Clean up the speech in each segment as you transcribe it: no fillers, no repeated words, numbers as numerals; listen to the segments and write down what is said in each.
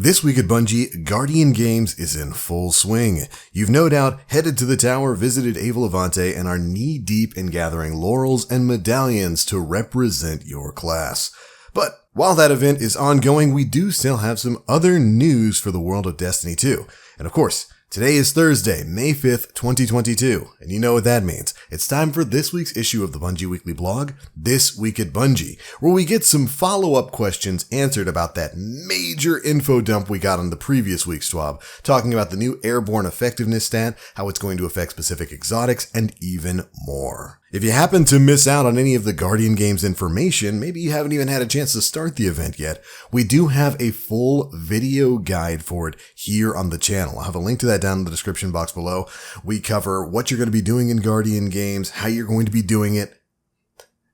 This week at Bungie, Guardian Games is in full swing. You've no doubt headed to the tower, visited Ava Levante, and are knee-deep in gathering laurels and medallions to represent your class. But while that event is ongoing, we do still have some other news for the world of Destiny 2. And of course, today is Thursday, May 5th, 2022, and you know what that means. It's time for this week's issue of the Bungie Weekly blog, This Week at Bungie, where we get some follow-up questions answered about that major info dump we got on the previous week's TWAB, talking about the new Airborne effectiveness stat, how it's going to affect specific exotics, and even more. If you happen to miss out on any of the Guardian Games information, maybe you haven't even had a chance to start the event yet, we do have a full video guide for it here on the channel. I'll have a link to that down in the description box below. We cover what you're going to be doing in Guardian Games, how you're going to be doing it,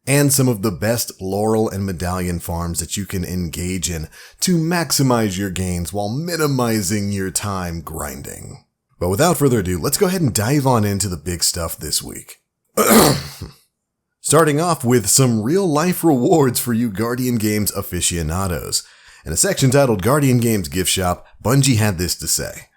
and some of the best laurel and medallion farms that you can engage in to maximize your gains while minimizing your time grinding. But without further ado, let's go ahead and dive on into the big stuff this week. Starting off with some real-life rewards for you Guardian Games aficionados. In a section titled Guardian Games Gift Shop, Bungie had this to say.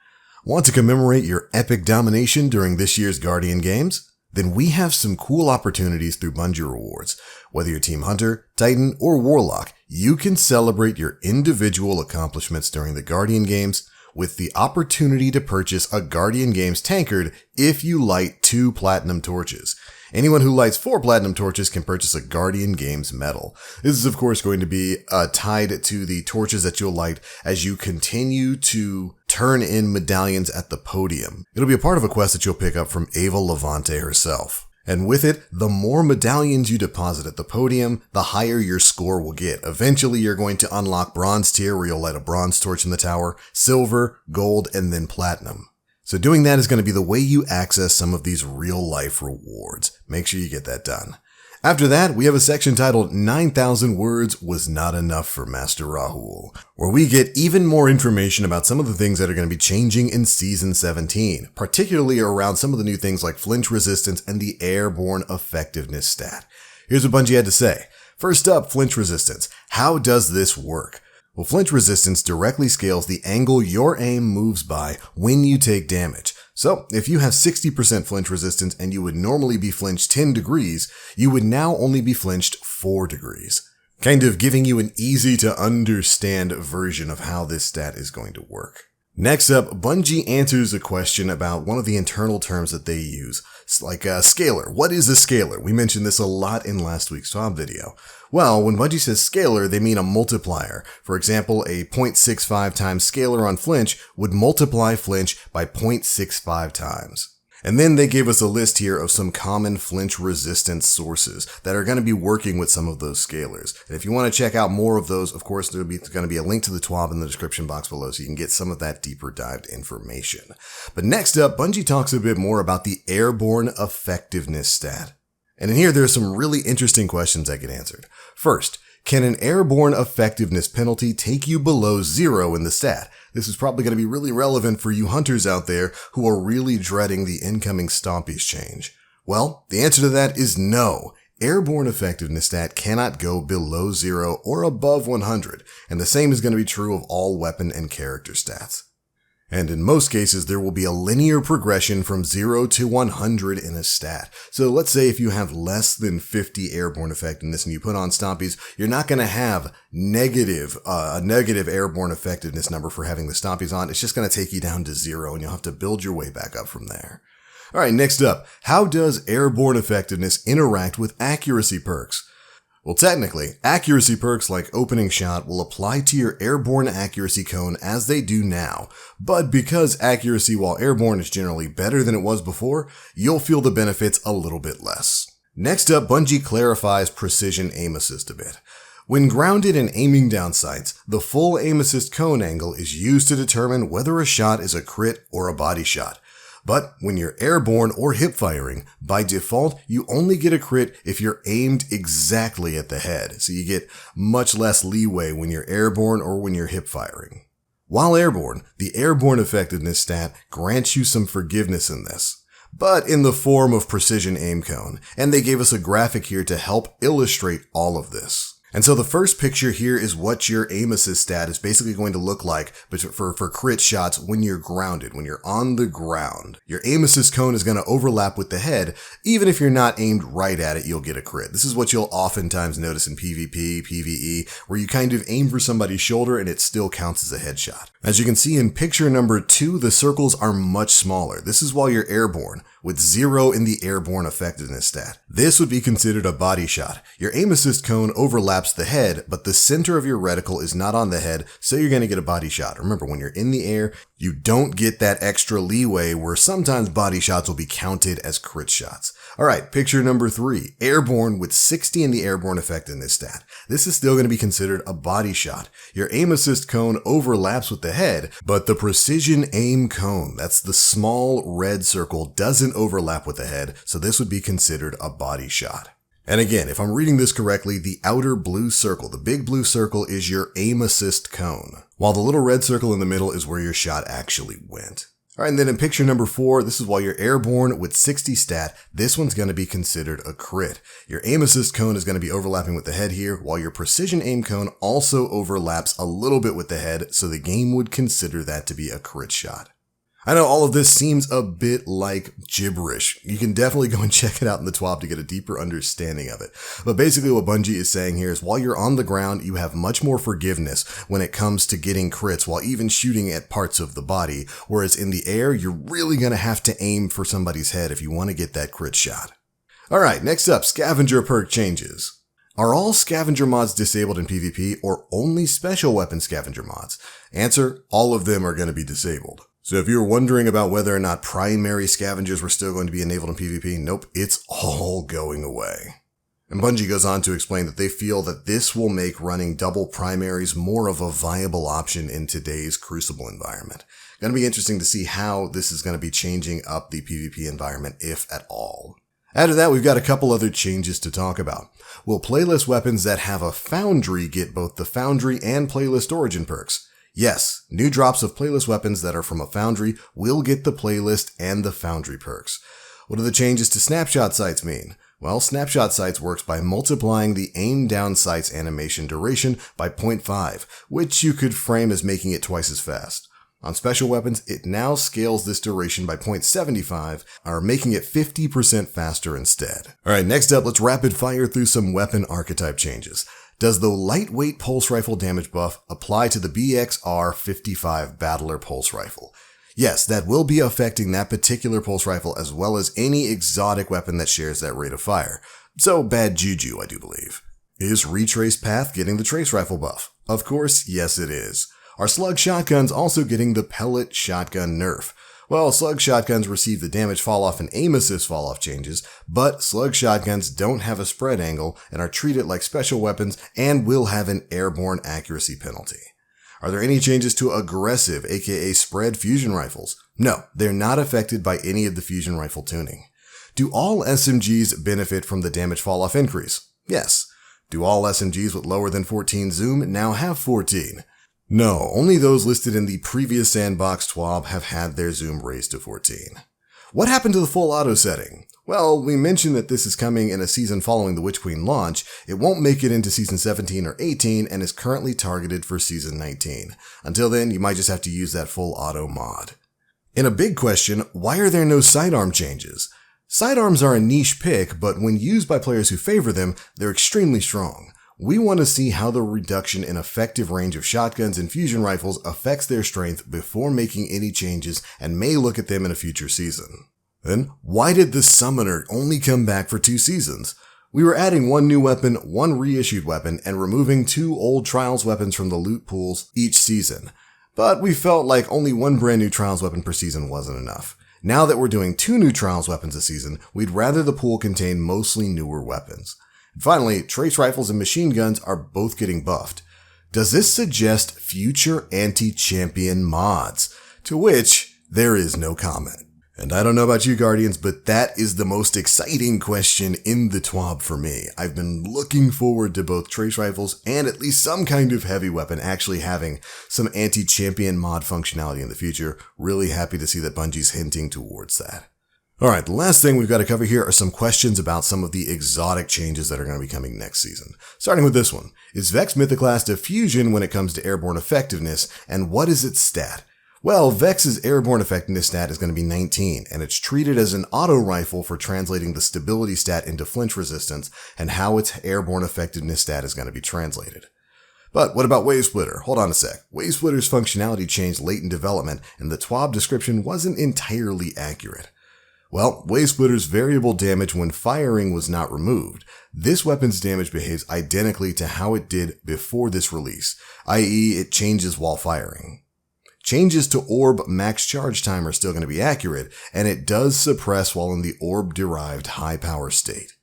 Want to commemorate your epic domination during this year's Guardian Games? Then we have some cool opportunities through Bungie Rewards. Whether you're Team Hunter, Titan, or Warlock, you can celebrate your individual accomplishments during the Guardian Games with the opportunity to purchase a Guardian Games tankard if you light 2 platinum torches. Anyone who lights 4 platinum torches can purchase a Guardian Games medal. This is of course going to be tied to the torches that you'll light as you continue to turn in medallions at the podium. It'll be a part of a quest that you'll pick up from Ava Levante herself. And with it, the more medallions you deposit at the podium, the higher your score will get. Eventually, you're going to unlock bronze tier where you'll light a bronze torch in the tower, silver, gold, and then platinum. So doing that is going to be the way you access some of these real-life rewards. Make sure you get that done. After that, we have a section titled 9,000 Words Was Not Enough for Master Rahul, where we get even more information about some of the things that are going to be changing in Season 17, particularly around some of the new things like flinch resistance and the Airborne effectiveness stat. Here's what Bungie had to say. First up, flinch resistance. How does this work? Well, flinch resistance directly scales the angle your aim moves by when you take damage. So, if you have 60% flinch resistance and you would normally be flinched 10 degrees, you would now only be flinched 4 degrees. Kind of giving you an easy to understand version of how this stat is going to work. Next up, Bungie answers a question about one of the internal terms that they use. It's like a scalar. What is a scalar? We mentioned this a lot in last week's TWAB video. Well, when Bungie says scalar, they mean a multiplier. For example, a 0.65 times scalar on flinch would multiply flinch by 0.65 times. And then they gave us a list here of some common flinch resistance sources that are going to be working with some of those scalars. And if you want to check out more of those, of course, there's going to be a link to the TWAB in the description box below so you can get some of that deeper dived information. But next up, Bungie talks a bit more about the Airborne effectiveness stat. And in here, there are some really interesting questions that get answered. First, can an airborne effectiveness penalty take you below 0 in the stat? This is probably going to be really relevant for you hunters out there who are really dreading the incoming Stompies change. Well, the answer to that is no. Airborne effectiveness stat cannot go below 0 or above 100, and the same is going to be true of all weapon and character stats. And in most cases, there will be a linear progression from 0 to 100 in a stat. So let's say if you have less than 50 airborne effectiveness and you put on Stompies, you're not going to have a negative airborne effectiveness number for having the Stompies on. It's just going to take you down to 0 and you'll have to build your way back up from there. All right, next up, how does airborne effectiveness interact with accuracy perks? Well, technically, accuracy perks like opening shot will apply to your airborne accuracy cone as they do now, but because accuracy while airborne is generally better than it was before, you'll feel the benefits a little bit less. Next up, Bungie clarifies precision aim assist a bit. When grounded and aiming down sights, the full aim assist cone angle is used to determine whether a shot is a crit or a body shot. But when you're airborne or hip firing, by default, you only get a crit if you're aimed exactly at the head. So you get much less leeway when you're airborne or when you're hip firing. While airborne, the airborne effectiveness stat grants you some forgiveness in this, but in the form of precision aim cone. And they gave us a graphic here to help illustrate all of this. And so the first picture here is what your aim assist stat is basically going to look like for crit shots when you're grounded, when you're on the ground. Your aim assist cone is going to overlap with the head. Even if you're not aimed right at it, you'll get a crit. This is what you'll oftentimes notice in PvP, PvE, where you kind of aim for somebody's shoulder and it still counts as a headshot. As you can see in picture number 2, the circles are much smaller. This is while you're airborne, with 0 in the airborne effectiveness stat. This would be considered a body shot. Your aim assist cone overlaps the head, but the center of your reticle is not on the head, so you're going to get a body shot. Remember, when you're in the air, you don't get that extra leeway where sometimes body shots will be counted as crit shots. Alright, picture number 3, airborne with 60 in the airborne effectiveness stat. This is still going to be considered a body shot. Your aim assist cone overlaps with the head, but the precision aim cone, that's the small red circle, doesn't overlap with the head, so this would be considered a body shot. And again, if I'm reading this correctly, the outer blue circle, the big blue circle, is your aim assist cone, while the little red circle in the middle is where your shot actually went. Alright, and then in picture number 4, this is while you're airborne with 60 stat. This one's going to be considered a crit. Your aim assist cone is going to be overlapping with the head here, while your precision aim cone also overlaps a little bit with the head, so the game would consider that to be a crit shot. I know all of this seems a bit like gibberish. You can definitely go and check it out in the TWAB to get a deeper understanding of it. But basically what Bungie is saying here is while you're on the ground, you have much more forgiveness when it comes to getting crits while even shooting at parts of the body. Whereas in the air, you're really going to have to aim for somebody's head if you want to get that crit shot. Alright, next up, scavenger perk changes. Are all scavenger mods disabled in PvP or only special weapon scavenger mods? Answer, all of them are going to be disabled. So if you were wondering about whether or not primary scavengers were still going to be enabled in PvP, nope, it's all going away. And Bungie goes on to explain that they feel that this will make running double primaries more of a viable option in today's Crucible environment. Going to be interesting to see how this is going to be changing up the PvP environment, if at all. After that, we've got a couple other changes to talk about. Will playlist weapons that have a foundry get both the foundry and playlist origin perks? Yes, new drops of playlist weapons that are from a foundry will get the playlist and the foundry perks. What do the changes to snapshot sights mean? Well, snapshot sights works by multiplying the aim down sight's animation duration by 0.5, which you could frame as making it twice as fast. On special weapons, it now scales this duration by 0.75, or making it 50% faster instead. Alright, next up, let's rapid fire through some weapon archetype changes. Does the lightweight pulse rifle damage buff apply to the BXR-55 Battler pulse rifle? Yes, that will be affecting that particular pulse rifle as well as any exotic weapon that shares that rate of fire. So bad juju, I do believe. Is Retrace Path getting the trace rifle buff? Of course, yes it is. Are slug shotguns also getting the pellet shotgun nerf? Well, slug shotguns receive the damage fall-off and aim assist fall-off changes, but slug shotguns don't have a spread angle and are treated like special weapons and will have an airborne accuracy penalty. Are there any changes to aggressive, aka spread fusion rifles? No, they're not affected by any of the fusion rifle tuning. Do all SMGs benefit from the damage fall-off increase? Yes. Do all SMGs with lower than 14 zoom now have 14? No, only those listed in the previous sandbox TWAB have had their zoom raised to 14. What happened to the full auto setting? Well, we mentioned that this is coming in a season following the Witch Queen launch. It won't make it into season 17 or 18 and is currently targeted for season 19. Until then, you might just have to use that full auto mod. In a big question, why are there no sidearm changes? Sidearms are a niche pick, but when used by players who favor them, they're extremely strong. We want to see how the reduction in effective range of shotguns and fusion rifles affects their strength before making any changes and may look at them in a future season. Then, why did the Summoner only come back for 2 seasons? We were adding 1 new weapon, 1 reissued weapon, and removing 2 old Trials weapons from the loot pools each season. But we felt like only 1 brand new Trials weapon per season wasn't enough. Now that we're doing 2 new Trials weapons a season, we'd rather the pool contain mostly newer weapons. And finally, trace rifles and machine guns are both getting buffed. Does this suggest future anti-champion mods? To which, there is no comment. And I don't know about you Guardians, but that is the most exciting question in the TWAB for me. I've been looking forward to both trace rifles and at least some kind of heavy weapon actually having some anti-champion mod functionality in the future. Really happy to see that Bungie's hinting towards that. Alright, the last thing we've got to cover here are some questions about some of the exotic changes that are going to be coming next season. Starting with this one. Is Vex Mythoclast Diffusion when it comes to airborne effectiveness, and what is its stat? Well, Vex's airborne effectiveness stat is going to be 19, and it's treated as an auto rifle for translating the stability stat into flinch resistance, and how its airborne effectiveness stat is going to be translated. But what about Wave Splitter? Hold on a sec. Wave Splitter's functionality changed late in development, and the TWAB description wasn't entirely accurate. Well, Wave Splitter's variable damage when firing was not removed. This weapon's damage behaves identically to how it did before this release, i.e. it changes while firing. Changes to orb max charge time are still going to be accurate, and it does suppress while in the orb-derived high power state.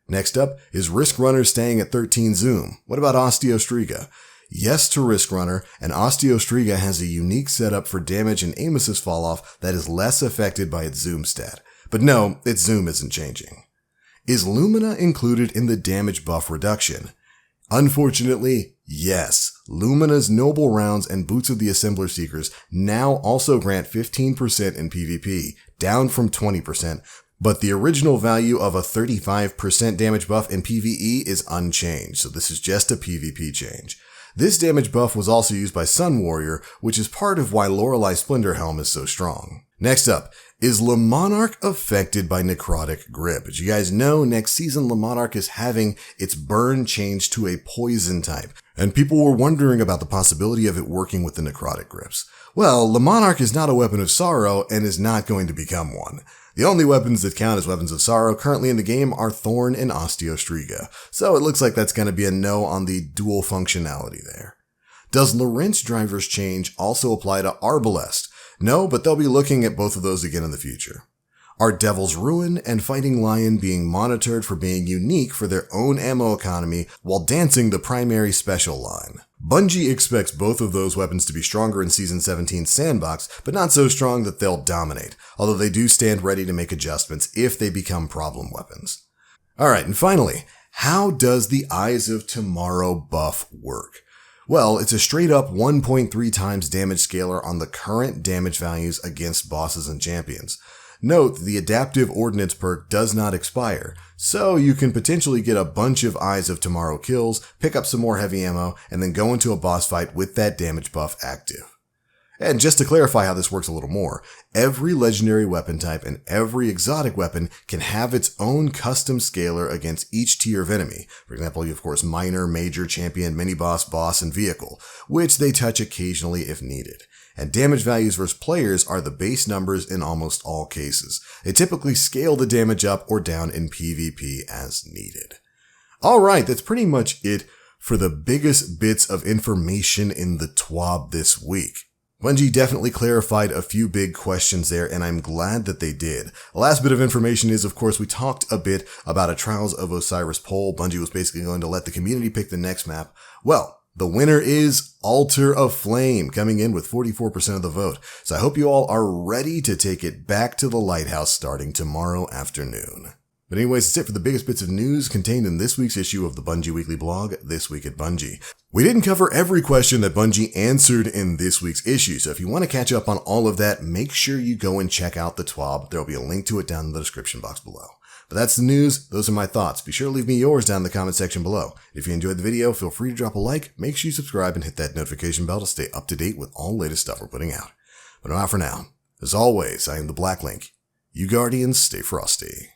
Next up, is Risk Runner staying at 13 zoom? What about Osteostriga? Yes to Risk Runner, and Osteostriga has a unique setup for damage and aim assist falloff that is less affected by its zoom stat. But no, its zoom isn't changing. Is Lumina included in the damage buff reduction? Unfortunately, yes. Lumina's Noble Rounds and Boots of the Assembler Seekers now also grant 15% in PvP, down from 20%, but the original value of a 35% damage buff in PvE is unchanged, so this is just a PvP change. This damage buff was also used by Sun Warrior, which is part of why Lorelei Splendor Helm is so strong. Next up, is Le Monarch affected by Necrotic Grip? As you guys know, next season Le Monarch is having its burn changed to a poison type, and people were wondering about the possibility of it working with the Necrotic Grips. Well, Le Monarch is not a weapon of sorrow and is not going to become one. The only weapons that count as weapons of sorrow currently in the game are Thorn and Osteostriga, so it looks like that's going to be a no on the dual functionality there. Does Lorentz Driver's change also apply to Arbalest? No, but they'll be looking at both of those again in the future. Are Devil's Ruin and Fighting Lion being monitored for being unique for their own ammo economy while dancing the primary special line? Bungie expects both of those weapons to be stronger in Season 17's sandbox, but not so strong that they'll dominate, although they do stand ready to make adjustments if they become problem weapons. Alright, and finally, how does the Eyes of Tomorrow buff work? Well, it's a straight up 1.3 times damage scaler on the current damage values against bosses and champions. Note, the Adaptive Ordnance perk does not expire, so you can potentially get a bunch of Eyes of Tomorrow kills, pick up some more heavy ammo, and then go into a boss fight with that damage buff active. And just to clarify how this works a little more, every legendary weapon type and every exotic weapon can have its own custom scaler against each tier of enemy. For example, you of course minor, major, champion, mini-boss, boss, and vehicle, which they touch occasionally if needed. And damage values versus players are the base numbers in almost all cases. They typically scale the damage up or down in PvP as needed. Alright, that's pretty much it for the biggest bits of information in the TWAB this week. Bungie definitely clarified a few big questions there, and I'm glad that they did. The last bit of information is, of course, we talked a bit about a Trials of Osiris poll. Bungie was basically going to let the community pick the next map. Well, the winner is Altar of Flame, coming in with 44% of the vote. So I hope you all are ready to take it back to the lighthouse starting tomorrow afternoon. But anyways, that's it for the biggest bits of news contained in this week's issue of the Bungie Weekly blog, This Week at Bungie. We didn't cover every question that Bungie answered in this week's issue, so if you want to catch up on all of that, make sure you go and check out the TWAB. There'll be a link to it down in the description box below. But that's the news. Those are my thoughts. Be sure to leave me yours down in the comment section below. If you enjoyed the video, feel free to drop a like, make sure you subscribe, and hit that notification bell to stay up to date with all the latest stuff we're putting out. But I'm out for now. As always, I am the Black Link. You Guardians, stay frosty.